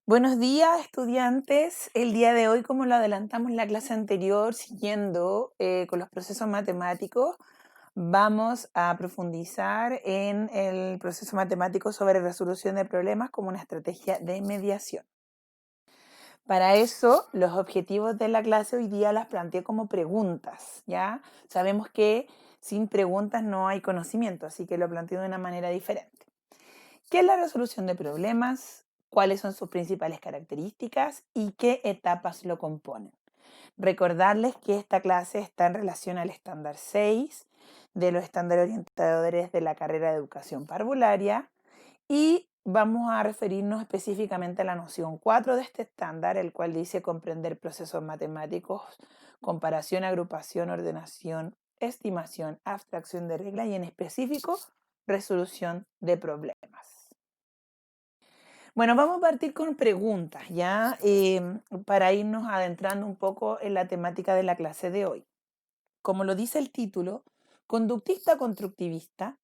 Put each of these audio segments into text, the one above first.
Buenos días, estudiantes. El día de hoy, como lo adelantamos en la clase anterior, siguiendo con los procesos matemáticos, vamos a profundizar en el proceso matemático sobre resolución de problemas como una estrategia de mediación. Para eso, los objetivos de la clase hoy día las planteé como preguntas, ¿ya? Sabemos que sin preguntas no hay conocimiento, así que lo planteo de una manera diferente. ¿Qué es la resolución de problemas? ¿Cuáles son sus principales características y qué etapas lo componen? Recordarles que esta clase está en relación al estándar 6 de los estándares orientadores de la carrera de educación parvularia y vamos a referirnos específicamente a la noción 4 de este estándar, el cual dice comprender procesos matemáticos, comparación, agrupación, ordenación, estimación, abstracción de reglas y en específico resolución de problemas. Bueno, vamos a partir con preguntas, ¿ya? Para irnos adentrando un poco en la temática de la clase de hoy. Como lo dice el título, conductista-constructivista,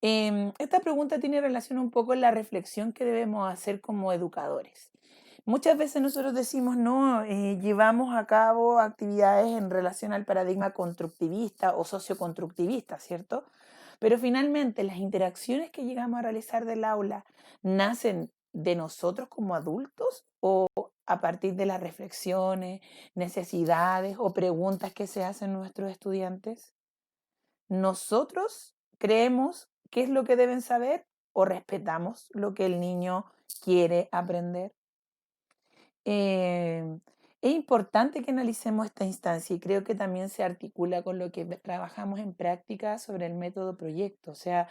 esta pregunta tiene relación un poco en la reflexión que debemos hacer como educadores. Muchas veces nosotros decimos, no, llevamos a cabo actividades en relación al paradigma constructivista o socioconstructivista, ¿cierto? Pero finalmente las interacciones que llegamos a realizar del aula nacen de nosotros como adultos o a partir de las reflexiones, necesidades o preguntas que se hacen nuestros estudiantes. Nosotros creemos qué es lo que deben saber o respetamos lo que el niño quiere aprender. Eh, es importante que analicemos esta instancia y creo que también se articula con lo que trabajamos en práctica sobre el método proyecto. O sea,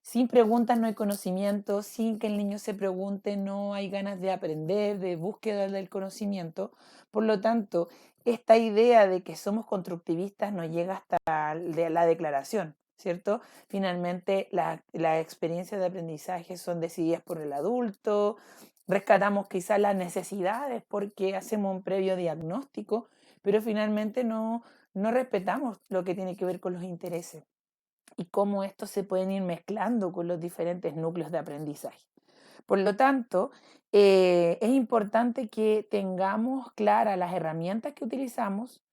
sin preguntas no hay conocimiento, sin que el niño se pregunte no hay ganas de aprender, de búsqueda del conocimiento. Por lo tanto, esta idea de que somos constructivistas nos llega hasta la declaración, ¿cierto? Finalmente, las experiencias de aprendizaje son decididas por el adulto, rescatamos quizás las necesidades porque hacemos un previo diagnóstico, pero finalmente no respetamos lo que tiene que ver con los intereses y cómo estos se pueden ir mezclando con los diferentes núcleos de aprendizaje. Por lo tanto, es importante que tengamos claras las herramientas que utilizamos,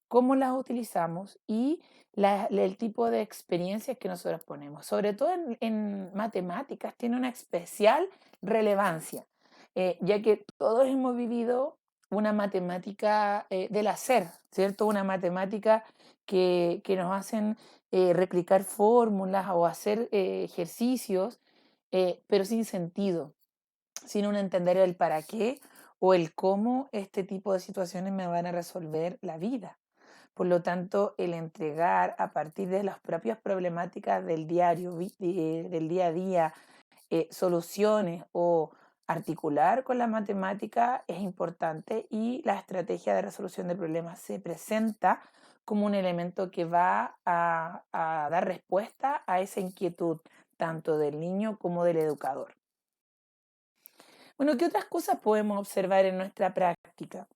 cómo las utilizamos y el tipo de experiencias que nosotros ponemos. Sobre todo en matemáticas tiene una especial relevancia, ya que todos hemos vivido una matemática del hacer, ¿cierto? Una matemática que nos hacen replicar fórmulas o hacer ejercicios, pero sin sentido, sin un entender el para qué o el cómo este tipo de situaciones me van a resolver la vida. Por lo tanto, el entregar a partir de las propias problemáticas del diario, del día a día, soluciones o articular con la matemática es importante y la estrategia de resolución de problemas se presenta como un elemento que va a dar respuesta a esa inquietud tanto del niño como del educador. Bueno, ¿qué otras cosas podemos observar en nuestra práctica?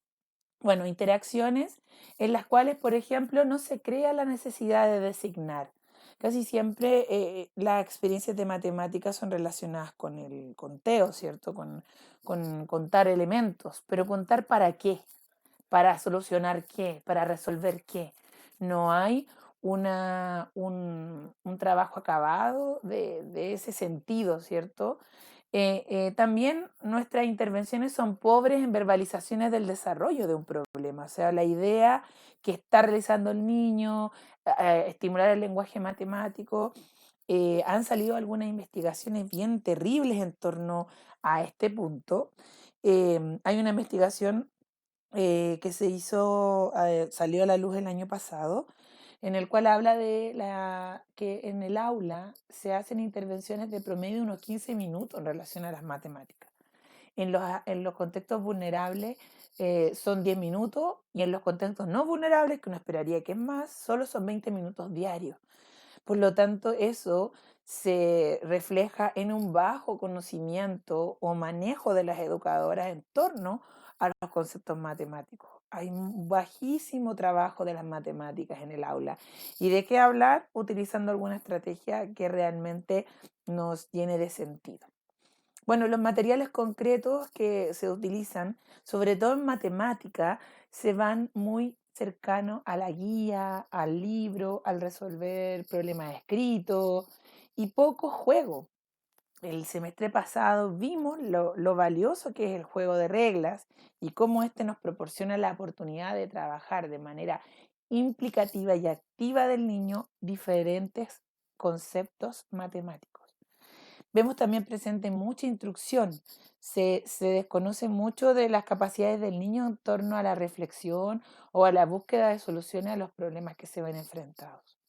Bueno, interacciones en las cuales, por ejemplo, no se crea la necesidad de designar. Casi siempre las experiencias de matemáticas son relacionadas con el conteo, ¿cierto? Con contar elementos, pero contar para qué, para solucionar qué, para resolver qué. No hay un trabajo acabado de ese sentido, ¿cierto? También nuestras intervenciones son pobres en verbalizaciones del desarrollo de un problema, o sea, la idea que está realizando el niño, estimular el lenguaje matemático. Han salido algunas investigaciones bien terribles en torno a este punto. Hay una investigación que se hizo, salió a la luz el año pasado, en el cual habla de que en el aula se hacen intervenciones de promedio de unos 15 minutos en relación a las matemáticas. En los contextos vulnerables son 10 minutos y en los contextos no vulnerables, que uno esperaría que es más, solo son 20 minutos diarios. Por lo tanto, eso se refleja en un bajo conocimiento o manejo de las educadoras en torno a los conceptos matemáticos. Hay un bajísimo trabajo de las matemáticas en el aula. ¿Y de qué hablar? Utilizando alguna estrategia que realmente nos llene de sentido. Bueno, los materiales concretos que se utilizan, sobre todo en matemática, se van muy cercanos a la guía, al libro, al resolver problemas escritos y poco juego. El semestre pasado vimos lo valioso que es el juego de reglas y cómo este nos proporciona la oportunidad de trabajar de manera implicativa y activa del niño diferentes conceptos matemáticos. Vemos también presente mucha instrucción. Se desconoce mucho de las capacidades del niño en torno a la reflexión o a la búsqueda de soluciones a los problemas que se ven enfrentados.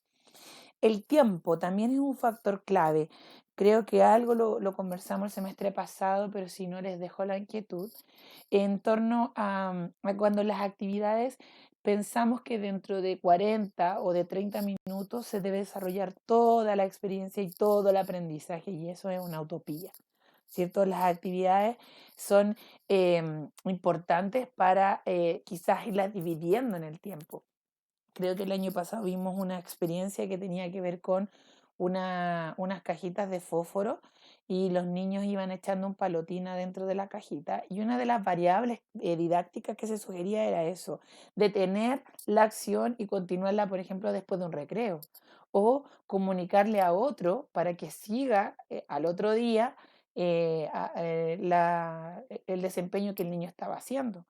El tiempo también es un factor clave. Creo que algo lo conversamos el semestre pasado, pero si no les dejo la inquietud, en torno a cuando las actividades pensamos que dentro de 40 o de 30 minutos se debe desarrollar toda la experiencia y todo el aprendizaje, y eso es una utopía, ¿cierto? Las actividades son importantes para quizás irlas dividiendo en el tiempo. Creo que el año pasado vimos una experiencia que tenía que ver con unas cajitas de fósforo y los niños iban echando un palotín adentro de la cajita y una de las variables didácticas que se sugería era eso, detener la acción y continuarla, por ejemplo, después de un recreo o comunicarle a otro para que siga al otro día el desempeño que el niño estaba haciendo.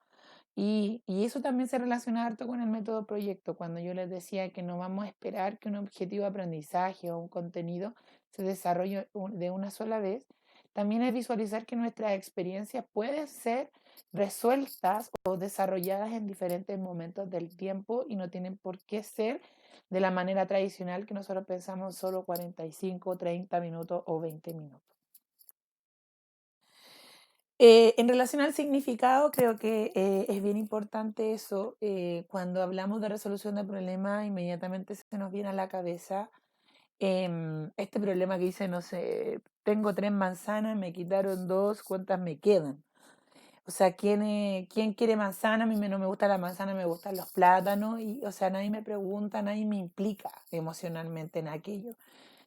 Y eso también se relaciona harto con el método proyecto, cuando yo les decía que no vamos a esperar que un objetivo de aprendizaje o un contenido se desarrolle de una sola vez, también es visualizar que nuestras experiencias pueden ser resueltas o desarrolladas en diferentes momentos del tiempo y no tienen por qué ser de la manera tradicional que nosotros pensamos solo 45, 30 minutos o 20 minutos. En relación al significado, creo que es bien importante eso. Cuando hablamos de resolución de problemas, inmediatamente se nos viene a la cabeza este problema que dice, no sé, tengo 3 manzanas, me quitaron 2, ¿cuántas me quedan? O sea, ¿quién quiere manzana? A mí no me gusta la manzana, me gustan los plátanos. Y, o sea, nadie me pregunta, nadie me implica emocionalmente en aquello.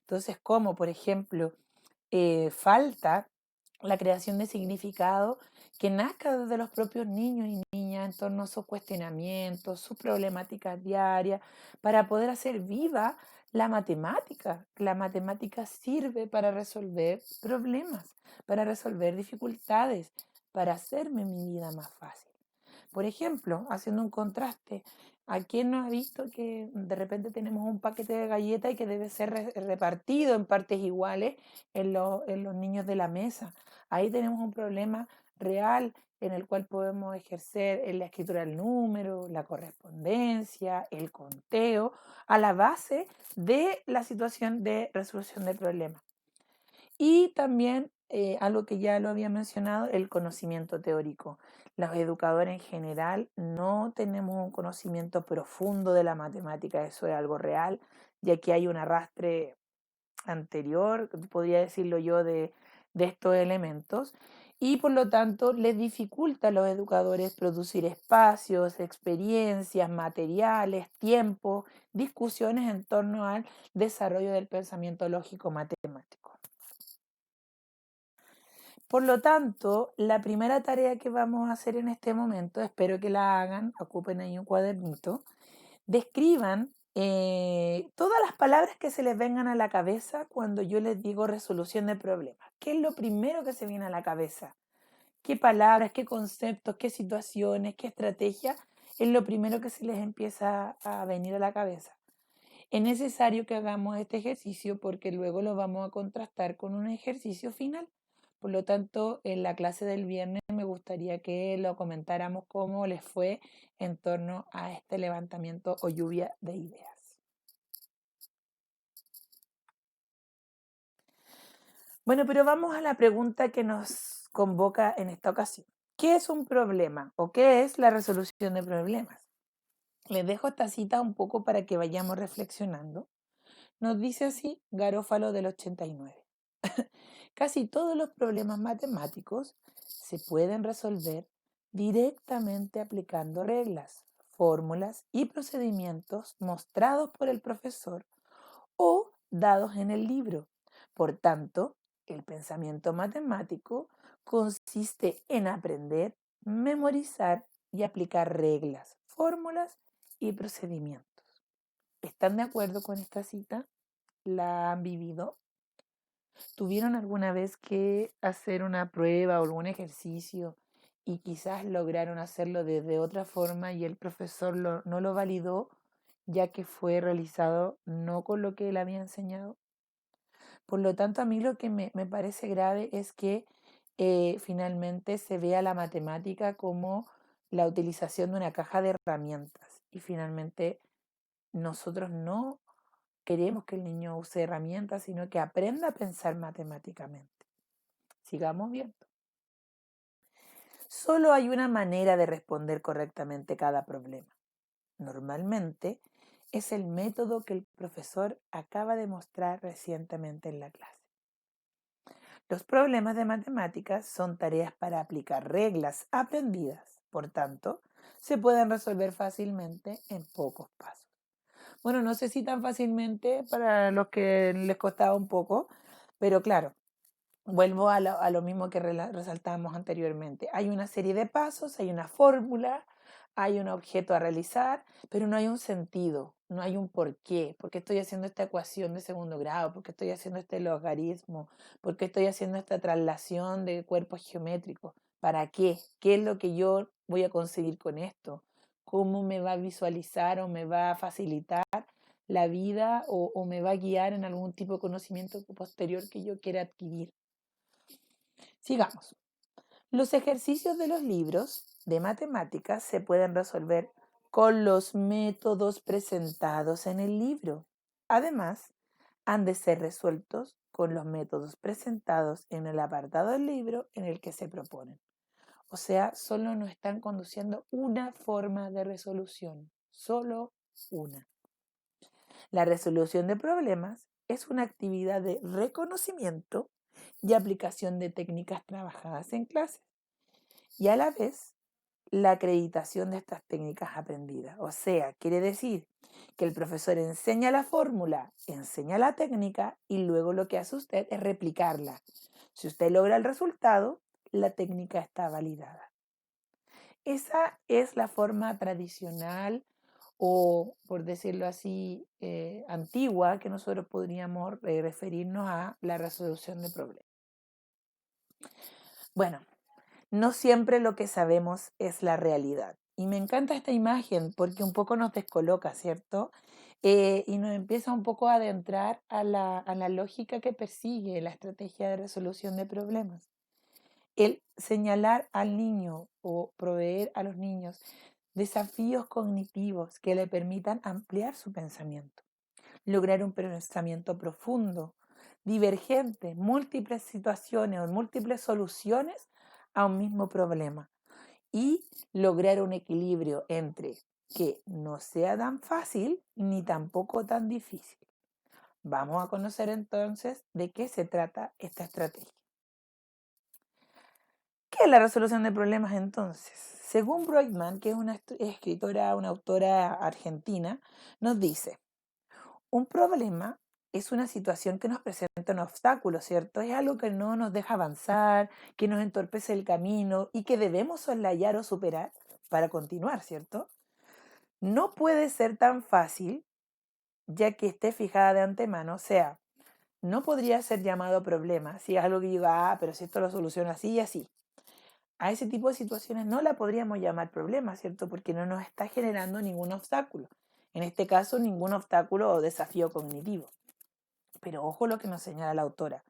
Entonces, como por ejemplo, falta la creación de significado que nazca desde los propios niños y niñas en torno a sus cuestionamientos, sus problemáticas diarias, para poder hacer viva la matemática. La matemática sirve para resolver problemas, para resolver dificultades, para hacerme mi vida más fácil. Por ejemplo, haciendo un contraste, ¿a quién no ha visto que de repente tenemos un paquete de galletas y que debe ser repartido en partes iguales en los niños de la mesa? Ahí tenemos un problema real en el cual podemos ejercer en la escritura del número, la correspondencia, el conteo, a la base de la situación de resolución del problema. Y también, algo que ya lo había mencionado, el conocimiento teórico. Los educadores en general no tenemos un conocimiento profundo de la matemática, eso es algo real, ya que hay un arrastre anterior, podría decirlo yo, de estos elementos, y por lo tanto les dificulta a los educadores producir espacios, experiencias, materiales, tiempo, discusiones en torno al desarrollo del pensamiento lógico matemático. Por lo tanto, la primera tarea que vamos a hacer en este momento, espero que la hagan, ocupen ahí un cuadernito, describan todas las palabras que se les vengan a la cabeza cuando yo les digo resolución de problemas. ¿Qué es lo primero que se viene a la cabeza? ¿Qué palabras, qué conceptos, qué situaciones, qué estrategias es lo primero que se les empieza a venir a la cabeza? Es necesario que hagamos este ejercicio porque luego lo vamos a contrastar con un ejercicio final. Por lo tanto, en la clase del viernes me gustaría que lo comentáramos cómo les fue en torno a este levantamiento o lluvia de ideas. Bueno, pero vamos a la pregunta que nos convoca en esta ocasión. ¿Qué es un problema o qué es la resolución de problemas? Les dejo esta cita un poco para que vayamos reflexionando. Nos dice así Garófalo del 89. Casi todos los problemas matemáticos se pueden resolver directamente aplicando reglas, fórmulas y procedimientos mostrados por el profesor o dados en el libro. Por tanto, el pensamiento matemático consiste en aprender, memorizar y aplicar reglas, fórmulas y procedimientos. ¿Están de acuerdo con esta cita? ¿La han vivido? ¿Tuvieron alguna vez que hacer una prueba o algún ejercicio y quizás lograron hacerlo de otra forma y el profesor no lo validó ya que fue realizado no con lo que él había enseñado? Por lo tanto, a mí lo que me parece grave es que finalmente se vea la matemática como la utilización de una caja de herramientas y finalmente nosotros no queremos que el niño use herramientas, sino que aprenda a pensar matemáticamente. Sigamos viendo. Solo hay una manera de responder correctamente cada problema. Normalmente es el método que el profesor acaba de mostrar recientemente en la clase. Los problemas de matemáticas son tareas para aplicar reglas aprendidas, por tanto, se pueden resolver fácilmente en pocos pasos. Bueno, no sé si tan fácilmente para los que les costaba un poco, pero claro, vuelvo a lo mismo que resaltábamos anteriormente. Hay una serie de pasos, hay una fórmula, hay un objeto a realizar, pero no hay un sentido, no hay un porqué. ¿Por qué estoy haciendo esta ecuación de segundo grado? ¿Por qué estoy haciendo este logaritmo? ¿Por qué estoy haciendo esta traslación de cuerpos geométricos? ¿Para qué? ¿Qué es lo que yo voy a conseguir con esto? ¿Cómo me va a visualizar o me va a facilitar la vida o me va a guiar en algún tipo de conocimiento posterior que yo quiera adquirir? Sigamos. Los ejercicios de los libros de matemáticas se pueden resolver con los métodos presentados en el libro. Además, han de ser resueltos con los métodos presentados en el apartado del libro en el que se proponen. O sea, solo nos están conduciendo una forma de resolución, solo una. La resolución de problemas es una actividad de reconocimiento y aplicación de técnicas trabajadas en clase y a la vez la acreditación de estas técnicas aprendidas. O sea, quiere decir que el profesor enseña la fórmula, enseña la técnica y luego lo que hace usted es replicarla. Si usted logra el resultado, la técnica está validada. Esa es la forma tradicional o, por decirlo así, antigua que nosotros podríamos referirnos a la resolución de problemas. Bueno, no siempre lo que sabemos es la realidad. Y me encanta esta imagen porque un poco nos descoloca, ¿cierto? Y nos empieza un poco a adentrar a la lógica que persigue la estrategia de resolución de problemas. El señalar al niño o proveer a los niños desafíos cognitivos que le permitan ampliar su pensamiento, lograr un pensamiento profundo, divergente, múltiples situaciones o múltiples soluciones a un mismo problema y lograr un equilibrio entre que no sea tan fácil ni tampoco tan difícil. Vamos a conocer entonces de qué se trata esta estrategia. ¿Qué es la resolución de problemas entonces? Según Breukman, que es una escritora, una autora argentina, nos dice, un problema es una situación que nos presenta un obstáculo, ¿cierto? Es algo que no nos deja avanzar, que nos entorpece el camino y que debemos soslayar o superar para continuar, ¿cierto? No puede ser tan fácil ya que esté fijada de antemano, o sea, no podría ser llamado problema si es algo que diga, pero si esto lo soluciona así y así. A ese tipo de situaciones no la podríamos llamar problema, ¿cierto? Porque no nos está generando ningún obstáculo. En este caso, ningún obstáculo o desafío cognitivo. Pero ojo lo que nos señala la autora.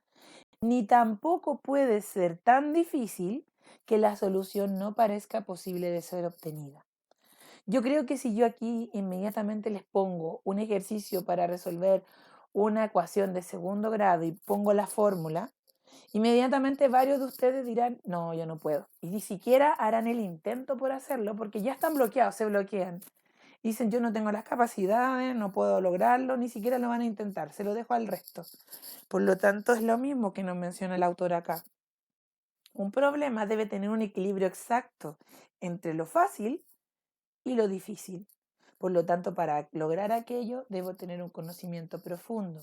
Ni tampoco puede ser tan difícil que la solución no parezca posible de ser obtenida. Yo creo que si yo aquí inmediatamente les pongo un ejercicio para resolver una ecuación de segundo grado y pongo la fórmula, inmediatamente varios de ustedes dirán, no, yo no puedo. Y ni siquiera harán el intento por hacerlo porque ya están bloqueados, se bloquean. Dicen, yo no tengo las capacidades, no puedo lograrlo, ni siquiera lo van a intentar, se lo dejo al resto. Por lo tanto, es lo mismo que nos menciona el autor acá. Un problema debe tener un equilibrio exacto entre lo fácil y lo difícil. Por lo tanto, para lograr aquello, debo tener un conocimiento profundo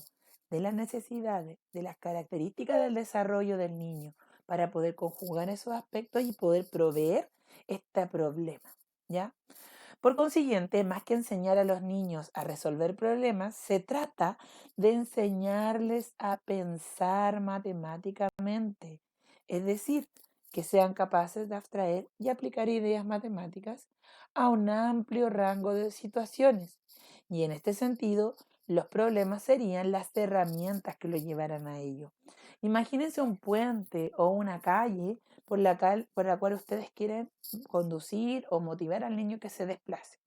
de las necesidades, de las características del desarrollo del niño, para poder conjugar esos aspectos y poder proveer este problema, ¿ya? Por consiguiente, más que enseñar a los niños a resolver problemas, se trata de enseñarles a pensar matemáticamente, es decir, que sean capaces de abstraer y aplicar ideas matemáticas a un amplio rango de situaciones. Y en este sentido, los problemas serían las herramientas que lo llevaran a ello. Imagínense un puente o una calle por la cual ustedes quieren conducir o motivar al niño que se desplace.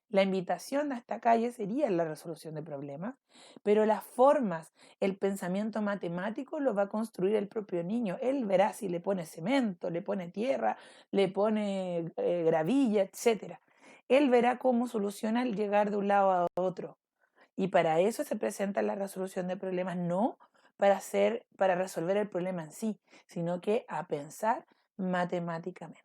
La invitación a esta calle sería la resolución de problemas, pero las formas, el pensamiento matemático lo va a construir el propio niño. Él verá si le pone cemento, le pone tierra, le pone gravilla, etcétera. Él verá cómo soluciona el llegar de un lado a otro. Y para eso se presenta la resolución de problemas, no para resolver el problema en sí, sino que a pensar matemáticamente.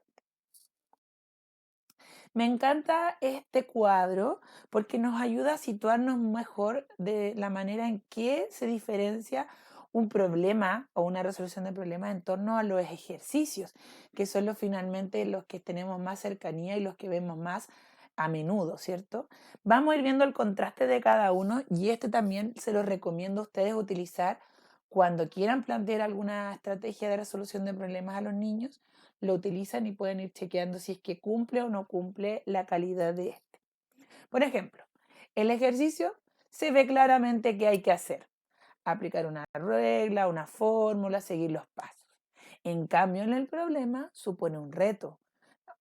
Me encanta este cuadro porque nos ayuda a situarnos mejor de la manera en que se diferencia un problema o una resolución de problemas en torno a los ejercicios, que son finalmente los que tenemos más cercanía y los que vemos más a menudo, ¿cierto? Vamos a ir viendo el contraste de cada uno y este también se lo recomiendo a ustedes utilizar cuando quieran plantear alguna estrategia de resolución de problemas a los niños, lo utilizan y pueden ir chequeando si es que cumple o no cumple la calidad de este. Por ejemplo, el ejercicio se ve claramente que hay que hacer. Aplicar una regla, una fórmula, seguir los pasos. En cambio, en el problema supone un reto.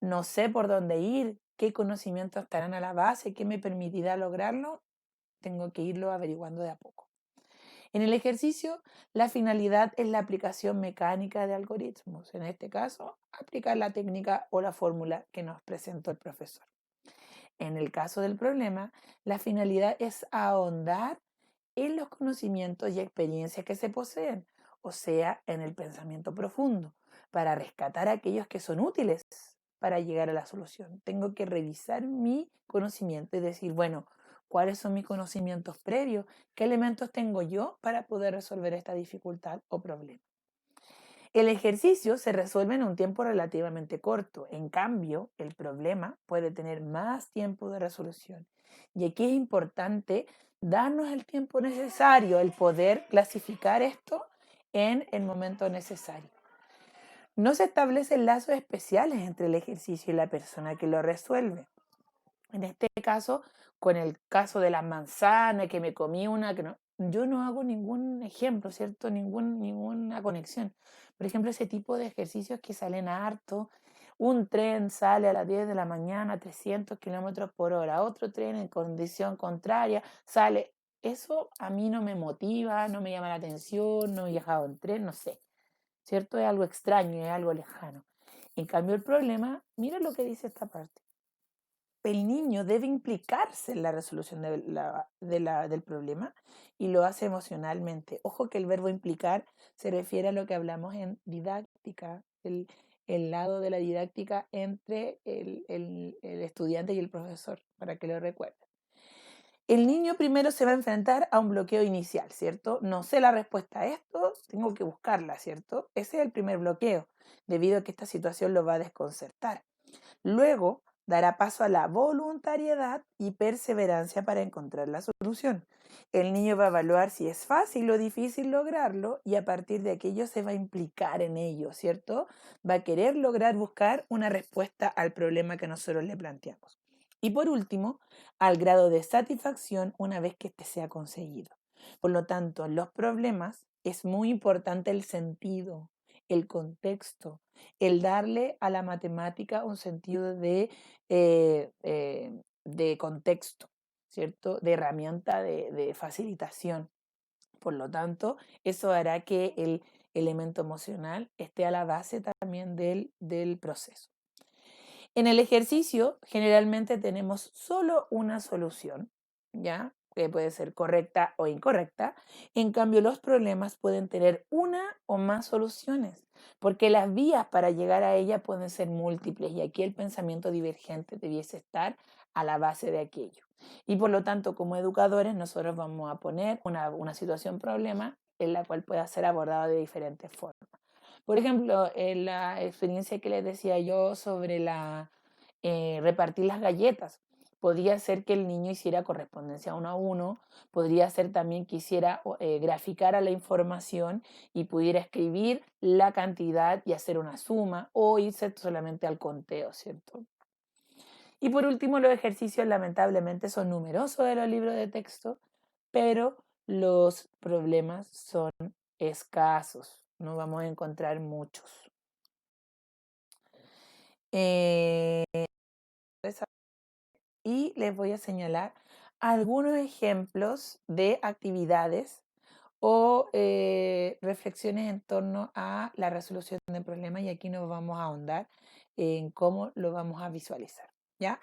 No sé por dónde ir, qué conocimientos estarán a la base, qué me permitirá lograrlo. Tengo que irlo averiguando de a poco. En el ejercicio, la finalidad es la aplicación mecánica de algoritmos. En este caso, aplicar la técnica o la fórmula que nos presentó el profesor. En el caso del problema, la finalidad es ahondar en los conocimientos y experiencias que se poseen, o sea, en el pensamiento profundo, para rescatar aquellos que son útiles para llegar a la solución. Tengo que revisar mi conocimiento y decir, bueno, ¿cuáles son mis conocimientos previos? ¿Qué elementos tengo yo para poder resolver esta dificultad o problema? El ejercicio se resuelve en un tiempo relativamente corto. En cambio, el problema puede tener más tiempo de resolución. Y aquí es importante darnos el tiempo necesario, el poder clasificar esto en el momento necesario. No se establecen lazos especiales entre el ejercicio y la persona que lo resuelve. En este caso, con el caso de las manzanas, que me comí una, que no, yo no hago ningún ejemplo, ¿cierto? Ninguna conexión. Por ejemplo, ese tipo de ejercicios que salen harto. Un tren sale a las 10 de la mañana a 300 kilómetros por hora, otro tren en condición contraria sale. Eso a mí no me motiva, no me llama la atención, no he viajado en tren, no sé, ¿cierto? Es algo extraño, es algo lejano. En cambio, el problema, mira lo que dice esta parte. El niño debe implicarse en la resolución del problema y lo hace emocionalmente. Ojo que el verbo implicar se refiere a lo que hablamos en didáctica, el lado de la didáctica entre el estudiante y el profesor, para que lo recuerden. El niño primero se va a enfrentar a un bloqueo inicial, ¿cierto? No sé la respuesta a esto, tengo que buscarla, ¿cierto? Ese es el primer bloqueo, debido a que esta situación lo va a desconcertar. Luego dará paso a la voluntariedad y perseverancia para encontrar la solución. El niño va a evaluar si es fácil o difícil lograrlo y a partir de aquello se va a implicar en ello, ¿cierto? Va a querer lograr buscar una respuesta al problema que nosotros le planteamos. Y por último, al grado de satisfacción una vez que éste sea conseguido. Por lo tanto, en los problemas es muy importante el sentido, el contexto, el darle a la matemática un sentido de contexto, ¿cierto? De herramienta de facilitación. Por lo tanto, eso hará que el elemento emocional esté a la base también del proceso. En el ejercicio, generalmente tenemos solo una solución, ¿ya? Que puede ser correcta o incorrecta. En cambio, los problemas pueden tener una o más soluciones, porque las vías para llegar a ella pueden ser múltiples y aquí el pensamiento divergente debiese estar a la base de aquello. Y por lo tanto, como educadores, nosotros vamos a poner una situación problema en la cual pueda ser abordada de diferentes formas. Por ejemplo, en la experiencia que les decía yo sobre repartir las galletas. Podría ser que el niño hiciera correspondencia uno a uno, podría ser también que hiciera graficara la información y pudiera escribir la cantidad y hacer una suma o irse solamente al conteo, ¿cierto? Y por último, los ejercicios lamentablemente son numerosos de los libros de texto, pero los problemas son escasos, no vamos a encontrar muchos. Eh, y les voy a señalar algunos ejemplos de actividades o reflexiones en torno a la resolución de problemas y aquí nos vamos a ahondar en cómo lo vamos a visualizar, ¿ya?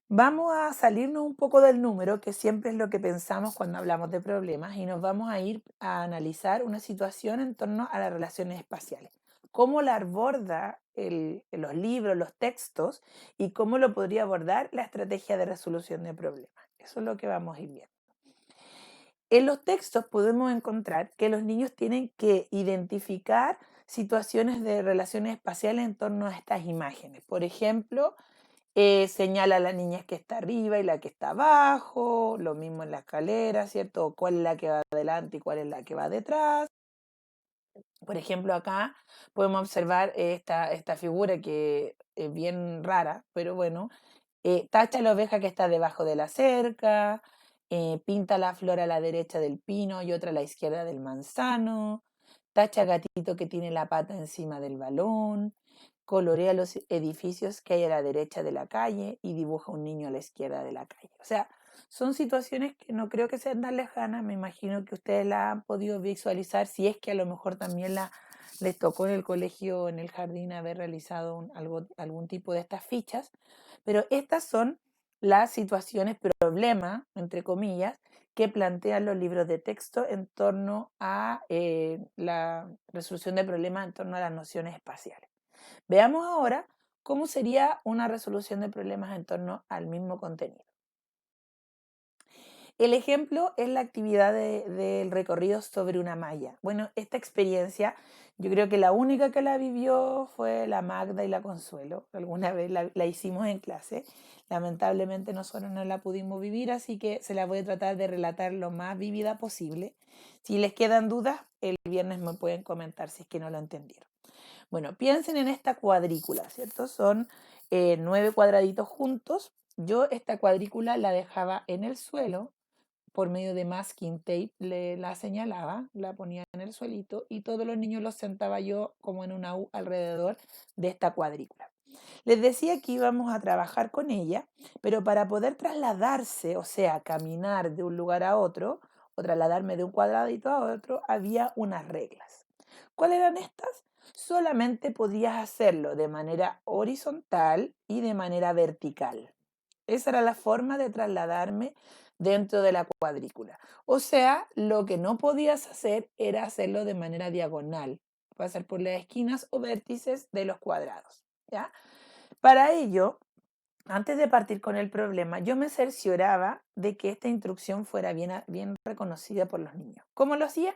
Vamos a salirnos un poco del número, que siempre es lo que pensamos cuando hablamos de problemas, y nos vamos a ir a analizar una situación en torno a las relaciones espaciales. Cómo la aborda los libros, los textos, y cómo lo podría abordar la estrategia de resolución de problemas. Eso es lo que vamos a ir viendo. En los textos podemos encontrar que los niños tienen que identificar situaciones de relaciones espaciales en torno a estas imágenes. Por ejemplo, señala a la niña que está arriba y la que está abajo, lo mismo en la escalera, ¿cierto? ¿Cuál es la que va adelante y cuál es la que va detrás? Por ejemplo, acá podemos observar esta figura que es bien rara, pero bueno, tacha la oveja que está debajo de la cerca, pinta la flor a la derecha del pino y otra a la izquierda del manzano, tacha gatito que tiene la pata encima del balón, colorea los edificios que hay a la derecha de la calle y dibuja un niño a la izquierda de la calle. O sea, son situaciones que no creo que sean tan lejanas, me imagino que ustedes la han podido visualizar, si es que a lo mejor también les tocó en el colegio, en el jardín, haber realizado algún tipo de estas fichas, pero estas son las situaciones, problema, entre comillas, que plantean los libros de texto en torno a la resolución de problemas en torno a las nociones espaciales. Veamos ahora cómo sería una resolución de problemas en torno al mismo contenido. El ejemplo es la actividad del recorrido sobre una malla. Bueno, esta experiencia, yo creo que la única que la vivió fue la Magda y la Consuelo. Alguna vez la hicimos en clase. Lamentablemente nosotros no la pudimos vivir, así que se la voy a tratar de relatar lo más vívida posible. Si les quedan dudas, el viernes me pueden comentar si es que no lo entendieron. Bueno, piensen en esta cuadrícula, ¿cierto? Son 9 cuadraditos juntos. Yo esta cuadrícula la dejaba en el suelo por medio de masking tape, la señalaba, la ponía en el suelito y todos los niños los sentaba yo como en una U alrededor de esta cuadrícula. Les decía que íbamos a trabajar con ella, pero para poder trasladarse, o sea, caminar de un lugar a otro o trasladarme de un cuadradito a otro, había unas reglas. ¿Cuáles eran estas? Solamente podías hacerlo de manera horizontal y de manera vertical. Esa era la forma de trasladarme dentro de la cuadrícula. O sea, lo que no podías hacer era hacerlo de manera diagonal, pasar por las esquinas o vértices de los cuadrados, ¿ya? Para ello, antes de partir con el problema, yo me cercioraba de que esta instrucción fuera bien reconocida por los niños. ¿Cómo lo hacía?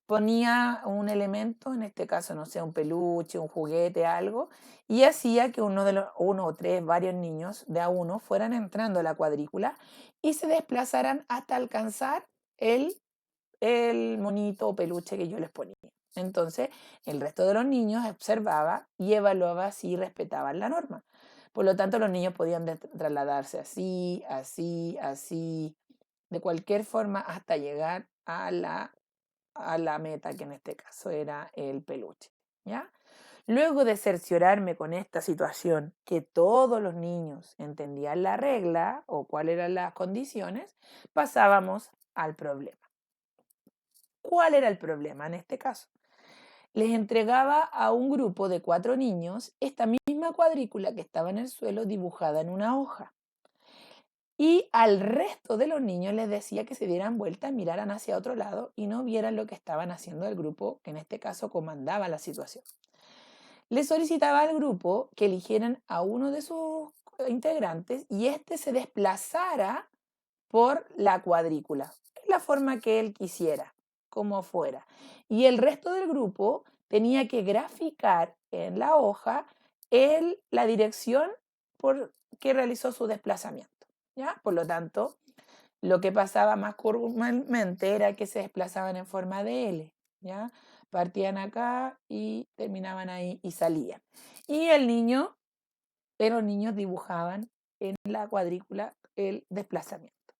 Ponía un elemento, en este caso, no sé, un peluche, un juguete, algo, y hacía que uno o tres, varios niños de a uno fueran entrando a la cuadrícula y se desplazaran hasta alcanzar el monito o peluche que yo les ponía. Entonces, el resto de los niños observaba y evaluaba si respetaban la norma. Por lo tanto, los niños podían trasladarse así, así, así, de cualquier forma hasta llegar a la meta, que en este caso era el peluche, ¿ya? Luego de cerciorarme con esta situación que todos los niños entendían la regla o cuáles eran las condiciones, pasábamos al problema. ¿Cuál era el problema en este caso? Les entregaba a un grupo de 4 niños esta misma cuadrícula que estaba en el suelo dibujada en una hoja. Y al resto de los niños les decía que se dieran vuelta, miraran hacia otro lado y no vieran lo que estaban haciendo el grupo, que en este caso comandaba la situación. Les solicitaba al grupo que eligieran a uno de sus integrantes y éste se desplazara por la cuadrícula, en la forma que él quisiera, como fuera. Y el resto del grupo tenía que graficar en la hoja la dirección por que realizó su desplazamiento, ¿ya? Por lo tanto, lo que pasaba más comúnmente era que se desplazaban en forma de L, ¿ya? Partían acá y terminaban ahí y salían. Y los niños dibujaban en la cuadrícula el desplazamiento.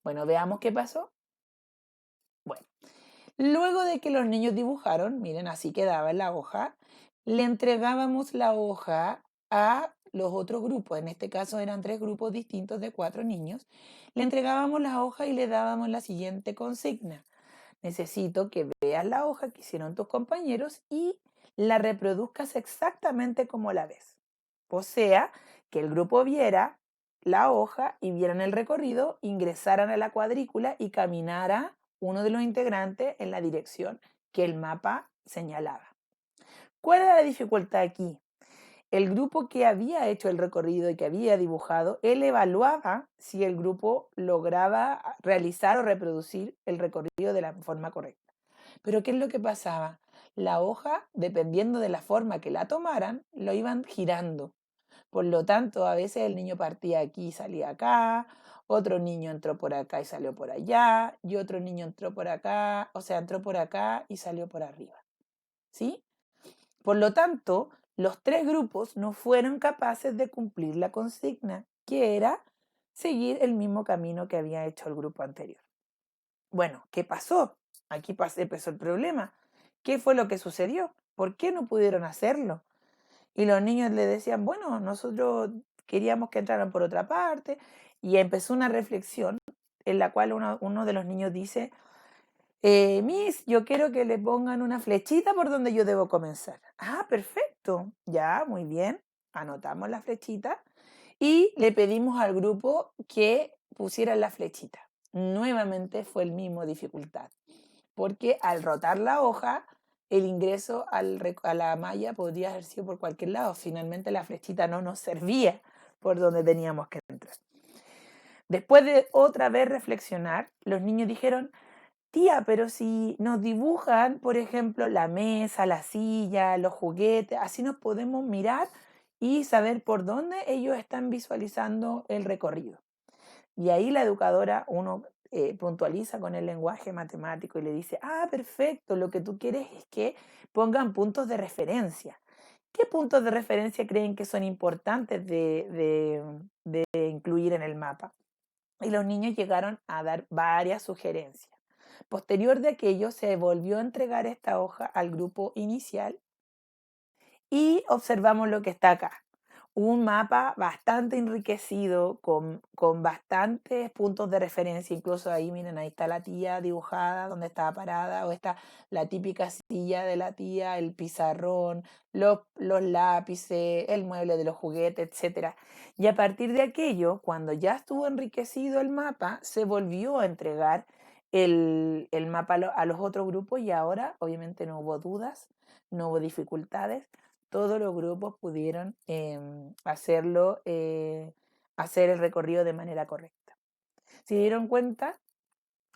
Bueno, veamos qué pasó. Bueno, luego de que los niños dibujaron, miren, así quedaba en la hoja, le entregábamos la hoja a los otros grupos, en este caso eran 3 grupos distintos de 4 niños, le entregábamos la hoja y le dábamos la siguiente consigna. Necesito que veas la hoja que hicieron tus compañeros y la reproduzcas exactamente como la ves. O sea, que el grupo viera la hoja y vieran el recorrido, ingresaran a la cuadrícula y caminara uno de los integrantes en la dirección que el mapa señalaba. ¿Cuál era la dificultad aquí? El grupo que había hecho el recorrido y que había dibujado, él evaluaba si el grupo lograba realizar o reproducir el recorrido de la forma correcta. Pero ¿qué es lo que pasaba? La hoja, dependiendo de la forma que la tomaran, lo iban girando. Por lo tanto, a veces el niño partía aquí y salía acá, otro niño entró por acá y salió por allá, y otro niño entró por acá, o sea, entró por acá y salió por arriba. ¿Sí? Por lo tanto, los 3 grupos no fueron capaces de cumplir la consigna, que era seguir el mismo camino que había hecho el grupo anterior. Bueno, ¿qué pasó? Aquí empezó el problema. ¿Qué fue lo que sucedió? ¿Por qué no pudieron hacerlo? Y los niños le decían, bueno, nosotros queríamos que entraran por otra parte. Y empezó una reflexión en la cual uno de los niños dice, Miss, yo quiero que le pongan una flechita por donde yo debo comenzar. Ah, perfecto. Ya, muy bien. Anotamos la flechita y le pedimos al grupo que pusiera la flechita. Nuevamente fue el mismo dificultad, porque al rotar la hoja, el ingreso a la malla podría haber sido por cualquier lado. Finalmente la flechita no nos servía por donde teníamos que entrar. Después de otra vez reflexionar, los niños dijeron, tía, pero si nos dibujan, por ejemplo, la mesa, la silla, los juguetes, así nos podemos mirar y saber por dónde ellos están visualizando el recorrido. Y ahí la educadora, uno puntualiza con el lenguaje matemático y le dice, ah, perfecto, lo que tú quieres es que pongan puntos de referencia. ¿Qué puntos de referencia creen que son importantes de incluir en el mapa? Y los niños llegaron a dar varias sugerencias. Posterior de aquello, se volvió a entregar esta hoja al grupo inicial y observamos lo que está acá. Un mapa bastante enriquecido, con bastantes puntos de referencia. Incluso ahí, miren, ahí está la tía dibujada, donde estaba parada, o está la típica silla de la tía, el pizarrón, los lápices, el mueble de los juguetes, etc. Y a partir de aquello, cuando ya estuvo enriquecido el mapa, se volvió a entregar el mapa a los otros grupos y ahora, obviamente, no hubo dudas, no hubo dificultades, todos los grupos pudieron hacer el recorrido de manera correcta. Si dieron cuenta,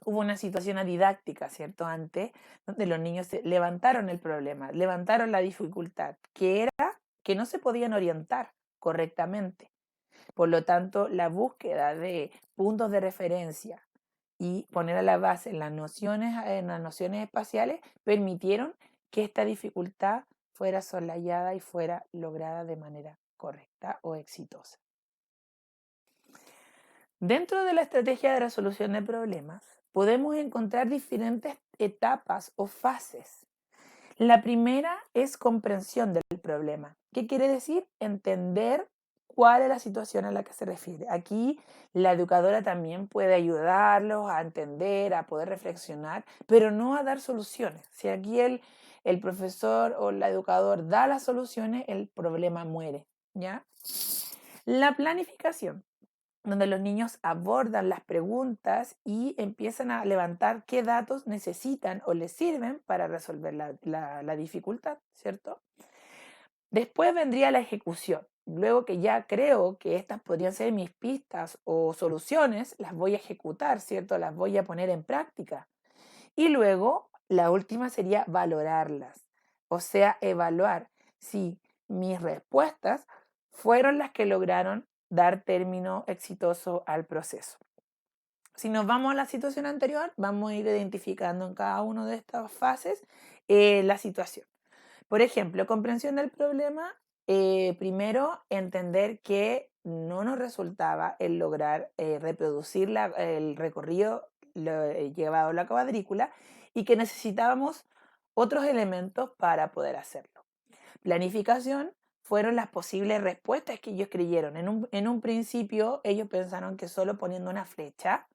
hubo una situación didáctica, ¿cierto? Antes, donde los niños levantaron el problema, levantaron la dificultad, que era que no se podían orientar correctamente. Por lo tanto, la búsqueda de puntos de referencia y poner a la base en las nociones espaciales permitieron que esta dificultad fuera soslayada y fuera lograda de manera correcta o exitosa. Dentro de la estrategia de resolución de problemas, podemos encontrar diferentes etapas o fases. La primera es comprensión del problema. ¿Qué quiere decir? Entender cuál es la situación a la que se refiere. Aquí la educadora también puede ayudarlos a entender, a poder reflexionar, pero no a dar soluciones. Si aquí el profesor o el educador da las soluciones, el problema muere, ¿ya? La planificación, donde los niños abordan las preguntas y empiezan a levantar qué datos necesitan o les sirven para resolver la dificultad, ¿cierto? Después vendría la ejecución. Luego que ya creo que estas podrían ser mis pistas o soluciones, las voy a ejecutar, ¿cierto? Las voy a poner en práctica. Y luego, la última sería valorarlas. O sea, evaluar si mis respuestas fueron las que lograron dar término exitoso al proceso. Si nos vamos a la situación anterior, vamos a ir identificando en cada una de estas fases la situación. Por ejemplo, comprensión del problema, primero entender que no nos resultaba el lograr reproducir el recorrido llevado a la cuadrícula y que necesitábamos otros elementos para poder hacerlo. Planificación fueron las posibles respuestas que ellos creyeron. En un principio ellos pensaron que solo poniendo una flecha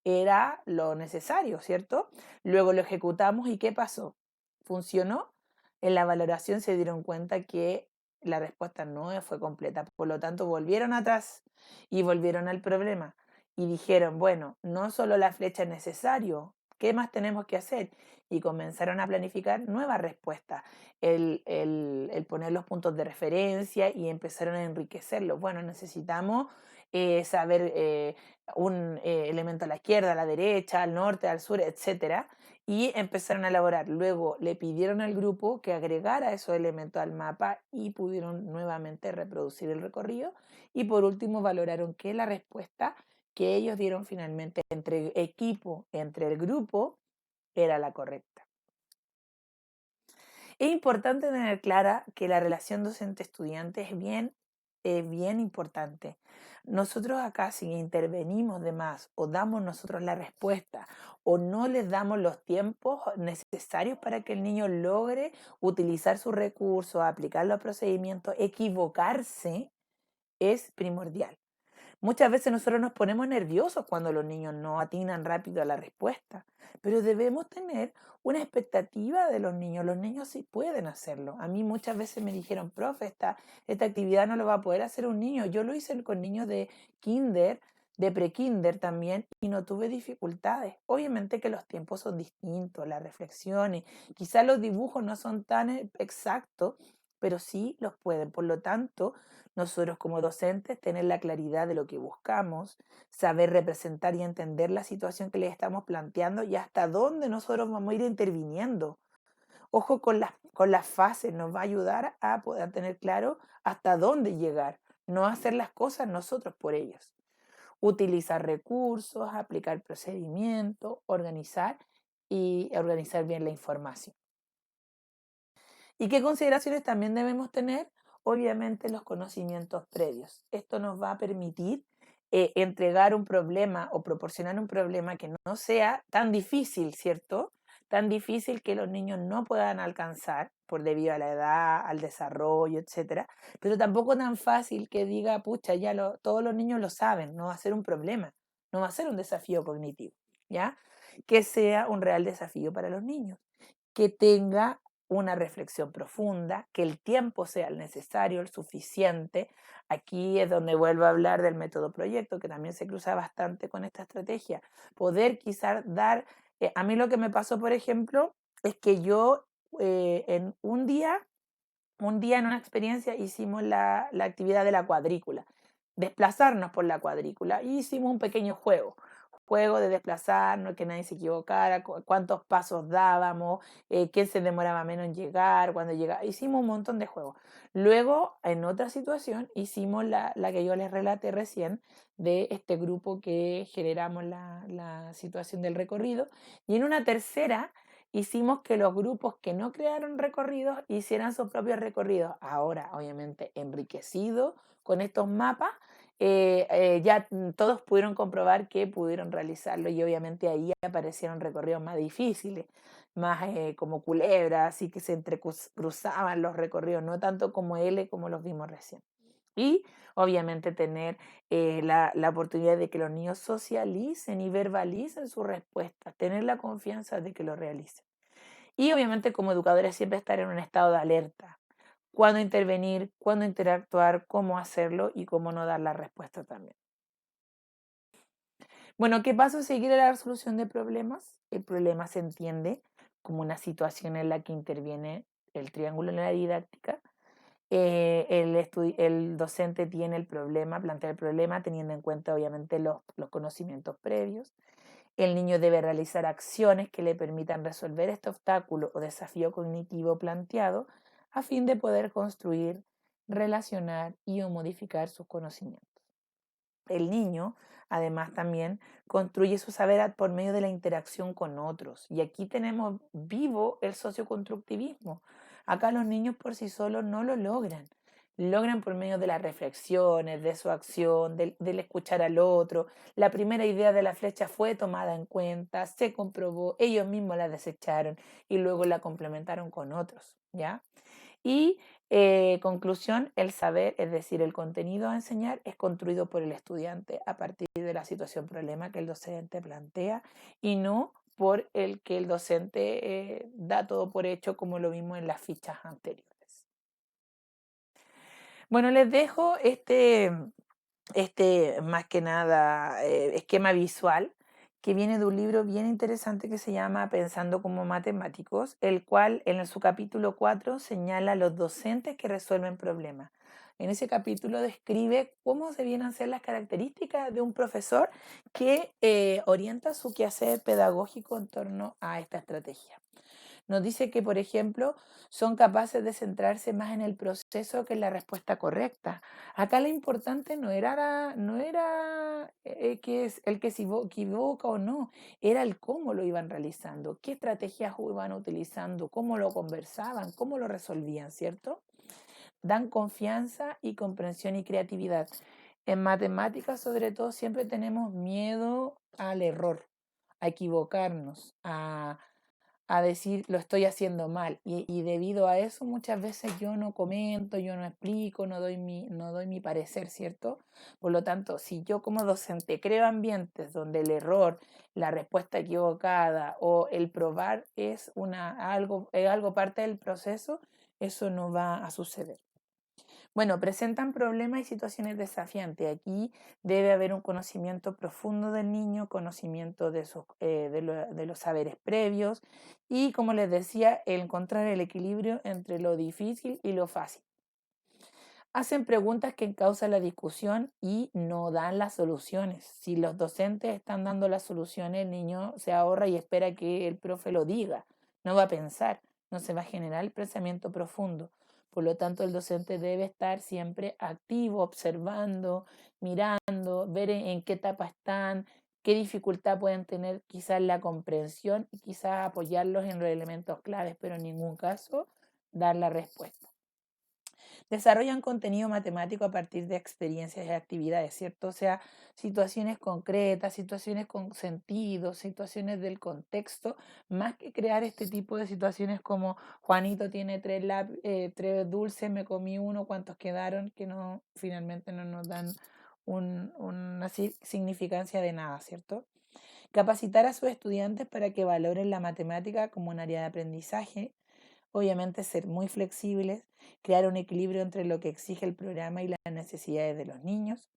era lo necesario, ¿cierto? Luego lo ejecutamos y ¿qué pasó? ¿Funcionó? En la valoración se dieron cuenta que la respuesta no fue completa, por lo tanto volvieron atrás y volvieron al problema y dijeron, bueno, no solo la flecha es necesario, ¿qué más tenemos que hacer? Y comenzaron a planificar nuevas respuestas, el poner los puntos de referencia y empezaron a enriquecerlos. Bueno, necesitamos saber un elemento a la izquierda, a la derecha, al norte, al sur, etcétera, y empezaron a elaborar. Luego le pidieron al grupo que agregara esos elementos al mapa y pudieron nuevamente reproducir el recorrido. Y por último valoraron que la respuesta que ellos dieron finalmente entre equipo, entre el grupo, era la correcta. Es importante tener clara que la relación docente-estudiante es bien importante. Nosotros acá, si intervenimos de más o damos nosotros la respuesta o no les damos los tiempos necesarios para que el niño logre utilizar sus recursos, aplicar los procedimientos, equivocarse, es primordial. Muchas veces nosotros nos ponemos nerviosos cuando los niños no atinan rápido a la respuesta, pero debemos tener una expectativa de los niños. Los niños sí pueden hacerlo. A mí muchas veces me dijeron, profe, esta actividad no lo va a poder hacer un niño. Yo lo hice con niños de kinder, de pre-kinder también, y no tuve dificultades. Obviamente que los tiempos son distintos, las reflexiones, quizás los dibujos no son tan exactos, pero sí los pueden. Por lo tanto, nosotros como docentes tener la claridad de lo que buscamos, saber representar y entender la situación que les estamos planteando y hasta dónde nosotros vamos a ir interviniendo. Ojo con las fases, nos va a ayudar a poder tener claro hasta dónde llegar, no hacer las cosas nosotros por ellos. Utilizar recursos, aplicar procedimientos, organizar y organizar bien la información. ¿Y qué consideraciones también debemos tener? Obviamente los conocimientos previos. Esto nos va a permitir entregar un problema o proporcionar un problema que no sea tan difícil, ¿cierto? Tan difícil que los niños no puedan alcanzar por debido a la edad, al desarrollo, etcétera, pero tampoco tan fácil que diga, pucha, todos los niños lo saben, no va a ser un problema, no va a ser un desafío cognitivo, ¿ya? Que sea un real desafío para los niños, que tenga una reflexión profunda, que el tiempo sea el necesario, el suficiente. Aquí es donde vuelvo a hablar del método proyecto, que también se cruza bastante con esta estrategia. Poder quizás dar, a mí lo que me pasó, por ejemplo, es que yo en un día en una experiencia hicimos la actividad de la cuadrícula, desplazarnos por la cuadrícula y hicimos un pequeño juego de desplazarnos, que nadie se equivocara, cuántos pasos dábamos, quién se demoraba menos en llegar, cuando llegaba, hicimos un montón de juegos. Luego, en otra situación, hicimos la que yo les relaté recién, de este grupo que generamos la situación del recorrido, y en una tercera hicimos que los grupos que no crearon recorridos hicieran sus propios recorridos. Ahora, obviamente, enriquecido con estos mapas, ya todos pudieron comprobar que pudieron realizarlo y obviamente ahí aparecieron recorridos más difíciles, más como culebras, así que se entrecruzaban los recorridos, no tanto como L como los vimos recién. Y obviamente tener la oportunidad de que los niños socialicen y verbalicen sus respuestas, tener la confianza de que lo realicen. Y obviamente como educadores siempre estar en un estado de alerta. Cuándo intervenir, cuándo interactuar, cómo hacerlo y cómo no dar la respuesta también. Bueno, ¿qué paso seguir a la resolución de problemas? El problema se entiende como una situación en la que interviene el triángulo en la didáctica. El docente tiene el problema, plantea el problema teniendo en cuenta obviamente los conocimientos previos. El niño debe realizar acciones que le permitan resolver este obstáculo o desafío cognitivo planteado a fin de poder construir, relacionar y o modificar sus conocimientos. El niño, además, también construye su saber por medio de la interacción con otros. Y aquí tenemos vivo el socioconstructivismo. Acá los niños por sí solos no lo logran. Logran por medio de las reflexiones, de su acción, del escuchar al otro. La primera idea de la flecha fue tomada en cuenta, se comprobó, ellos mismos la desecharon y luego la complementaron con otros, ¿ya? Y conclusión, el saber, es decir, el contenido a enseñar, es construido por el estudiante a partir de la situación problema que el docente plantea y no por el que el docente da todo por hecho como lo vimos en las fichas anteriores. Bueno, les dejo este más que nada esquema visual que viene de un libro bien interesante que se llama Pensando como matemáticos, el cual en su capítulo 4 señala a los docentes que resuelven problemas. En ese capítulo describe cómo se vienen a ser las características de un profesor que orienta su quehacer pedagógico en torno a esta estrategia. Nos dice que, por ejemplo, son capaces de centrarse más en el proceso que en la respuesta correcta. Acá lo importante no era que es el que se equivoca o no, era el cómo lo iban realizando, qué estrategias iban utilizando, cómo lo conversaban, cómo lo resolvían, ¿cierto? Dan confianza y comprensión y creatividad. En matemáticas, sobre todo, siempre tenemos miedo al error, a equivocarnos, a decir lo estoy haciendo mal. Y debido a eso muchas veces yo no comento, yo no explico, no doy mi parecer, ¿cierto? Por lo tanto, si yo como docente creo ambientes donde el error, la respuesta equivocada o el probar es algo parte del proceso, eso no va a suceder. Bueno, presentan problemas y situaciones desafiantes. Aquí debe haber un conocimiento profundo del niño, conocimiento de los saberes previos y, como les decía, encontrar el equilibrio entre lo difícil y lo fácil. Hacen preguntas que encausan la discusión y no dan las soluciones. Si los docentes están dando las soluciones, el niño se ahorra y espera que el profe lo diga. No va a pensar, no se va a generar el pensamiento profundo. Por lo tanto, el docente debe estar siempre activo, observando, mirando, ver en qué etapa están, qué dificultad pueden tener quizás la comprensión y quizás apoyarlos en los elementos claves, pero en ningún caso dar la respuesta. Desarrollan contenido matemático a partir de experiencias y actividades, ¿cierto? O sea, situaciones concretas, situaciones con sentido, situaciones del contexto, más que crear este tipo de situaciones como Juanito tiene tres dulces, me comí uno, ¿cuántos quedaron? Que no, finalmente no nos dan una significancia de nada, ¿cierto? Capacitar a sus estudiantes para que valoren la matemática como un área de aprendizaje. Obviamente ser muy flexibles, crear un equilibrio entre lo que exige el programa y las necesidades de los niños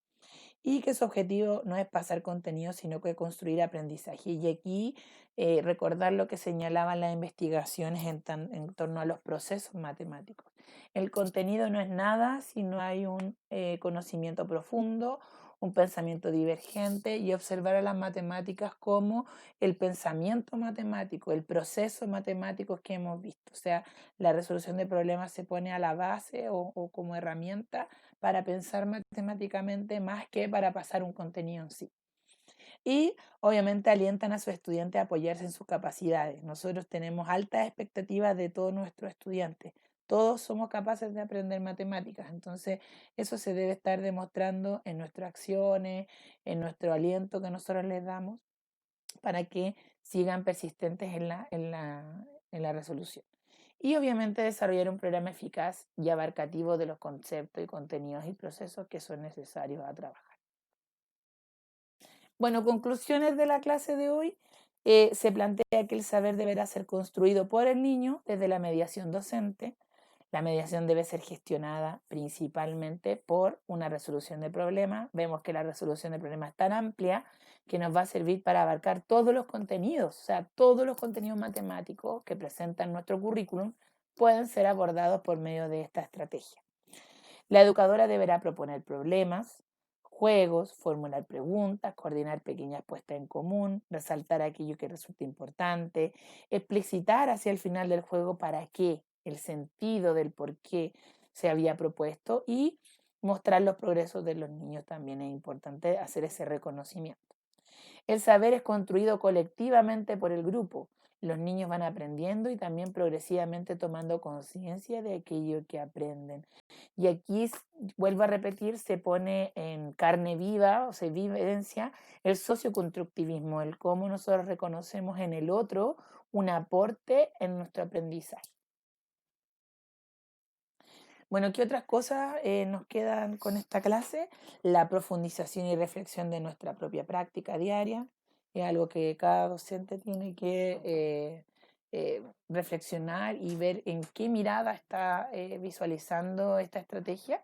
y que su objetivo no es pasar contenido, sino que construir aprendizaje. Y aquí recordar lo que señalaban las investigaciones en torno a los procesos matemáticos. El contenido no es nada si no hay un conocimiento profundo, un pensamiento divergente y observar a las matemáticas como el pensamiento matemático, el proceso matemático que hemos visto. O sea, la resolución de problemas se pone a la base o como herramienta para pensar matemáticamente más que para pasar un contenido en sí. Y obviamente alientan a sus estudiantes a apoyarse en sus capacidades. Nosotros tenemos altas expectativas de todos nuestros estudiantes. Todos somos capaces de aprender matemáticas, entonces eso se debe estar demostrando en nuestras acciones, en nuestro aliento que nosotros les damos para que sigan persistentes en la resolución. Y obviamente desarrollar un programa eficaz y abarcativo de los conceptos y contenidos y procesos que son necesarios a trabajar. Bueno, conclusiones de la clase de hoy. Se plantea que el saber deberá ser construido por el niño desde la mediación docente. La mediación debe ser gestionada principalmente por una resolución de problemas. Vemos que la resolución de problemas es tan amplia que nos va a servir para abarcar todos los contenidos, o sea, todos los contenidos matemáticos que presentan nuestro currículum pueden ser abordados por medio de esta estrategia. La educadora deberá proponer problemas, juegos, formular preguntas, coordinar pequeñas puestas en común, resaltar aquello que resulta importante, explicitar hacia el final del juego para qué, el sentido del por qué se había propuesto y mostrar los progresos de los niños. También es importante hacer ese reconocimiento. El saber es construido colectivamente por el grupo. Los niños van aprendiendo y también progresivamente tomando conciencia de aquello que aprenden. Y aquí, vuelvo a repetir, se pone en carne viva o se vivencia el socioconstructivismo, el cómo nosotros reconocemos en el otro un aporte en nuestro aprendizaje. Bueno, ¿qué otras cosas nos quedan con esta clase? La profundización y reflexión de nuestra propia práctica diaria. Es algo que cada docente tiene que reflexionar y ver en qué mirada está visualizando esta estrategia.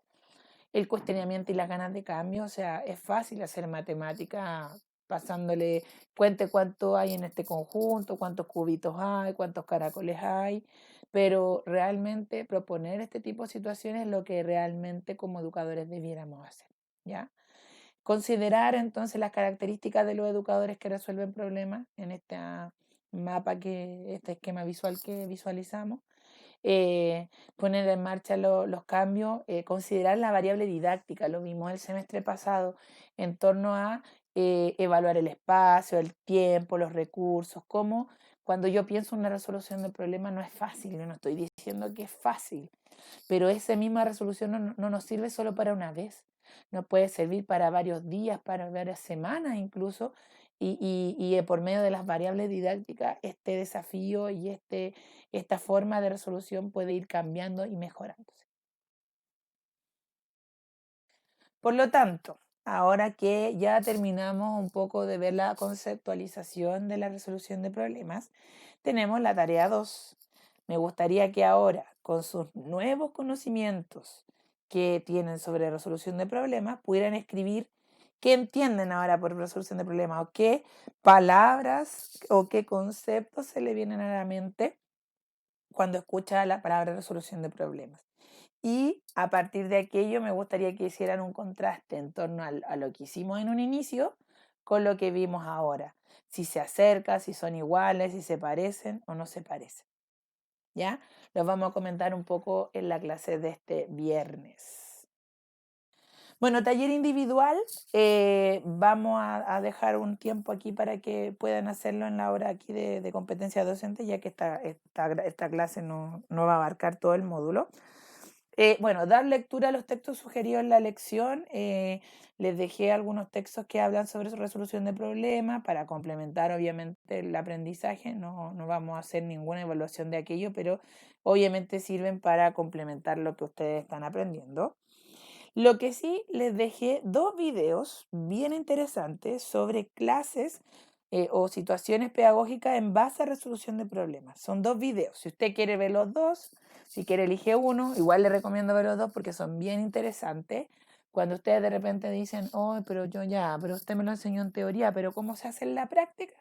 El cuestionamiento y las ganas de cambio, o sea, es fácil hacer matemática pasándole, cuente cuánto hay en este conjunto, cuántos cubitos hay, cuántos caracoles hay, pero realmente proponer este tipo de situaciones es lo que realmente como educadores debiéramos hacer, ¿ya? Considerar entonces las características de los educadores que resuelven problemas en este mapa, este esquema visual que visualizamos, poner en marcha los cambios, considerar la variable didáctica, lo vimos el semestre pasado, en torno a evaluar el espacio, el tiempo, los recursos, cómo cuando yo pienso en una resolución de problemas no es fácil, yo no estoy diciendo que es fácil, pero esa misma resolución no nos sirve solo para una vez, nos puede servir para varios días, para varias semanas incluso, y por medio de las variables didácticas, este desafío y esta forma de resolución puede ir cambiando y mejorándose. Por lo tanto, ahora que ya terminamos un poco de ver la conceptualización de la resolución de problemas, tenemos la tarea 2. Me gustaría que ahora, con sus nuevos conocimientos que tienen sobre resolución de problemas, pudieran escribir qué entienden ahora por resolución de problemas o qué palabras o qué conceptos se le vienen a la mente cuando escucha la palabra resolución de problemas. Y a partir de aquello me gustaría que hicieran un contraste en torno a lo que hicimos en un inicio con lo que vimos ahora. Si se acerca, si son iguales, si se parecen o no se parecen. ¿Ya? Los vamos a comentar un poco en la clase de este viernes. Bueno, taller individual, vamos a dejar un tiempo aquí para que puedan hacerlo en la hora aquí de competencia docente, ya que esta clase no va a abarcar todo el módulo. Bueno, dar lectura a los textos sugeridos en la lección. Les dejé algunos textos que hablan sobre su resolución de problemas para complementar, obviamente, el aprendizaje. No vamos a hacer ninguna evaluación de aquello, pero obviamente sirven para complementar lo que ustedes están aprendiendo. Lo que sí, les dejé dos videos bien interesantes sobre clases o situaciones pedagógicas en base a resolución de problemas. Son dos videos. Si usted quiere ver los dos, si quiere elige uno, igual le recomiendo ver los dos porque son bien interesantes. Cuando ustedes de repente dicen, oh, pero usted me lo enseñó en teoría, pero ¿cómo se hace en la práctica?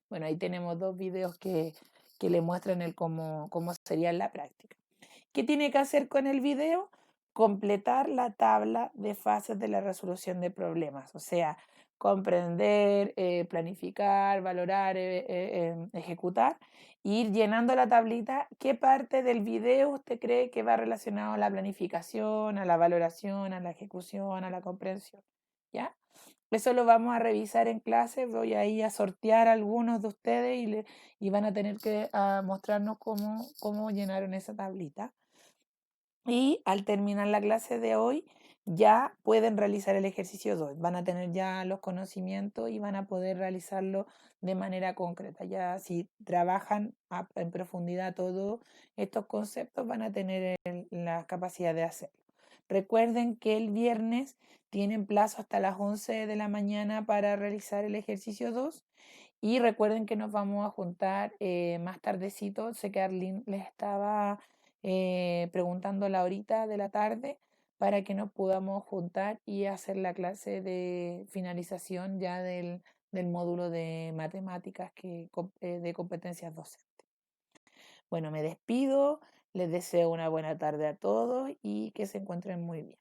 Bueno, ahí tenemos dos videos que le muestran cómo sería en la práctica. ¿Qué tiene que hacer con el video? Completar la tabla de fases de la resolución de problemas, o sea, comprender, planificar, valorar, ejecutar, e ir llenando la tablita. ¿Qué parte del video usted cree que va relacionado a la planificación, a la valoración, a la ejecución, a la comprensión? ¿Ya? Eso lo vamos a revisar en clase. Voy ahí a sortear algunos de ustedes y van a tener que mostrarnos cómo llenaron esa tablita. Y al terminar la clase de hoy, ya pueden realizar el ejercicio 2. Van a tener ya los conocimientos y van a poder realizarlo de manera concreta. Ya si trabajan en profundidad todos estos conceptos, van a tener la capacidad de hacerlo. Recuerden que el viernes tienen plazo hasta las 11 de la mañana para realizar el ejercicio 2. Y recuerden que nos vamos a juntar más tardecito. Sé que Arlene les estaba preguntando la horita de la tarde para que nos podamos juntar y hacer la clase de finalización ya del módulo de matemáticas de competencias docentes. Bueno, me despido, les deseo una buena tarde a todos y que se encuentren muy bien.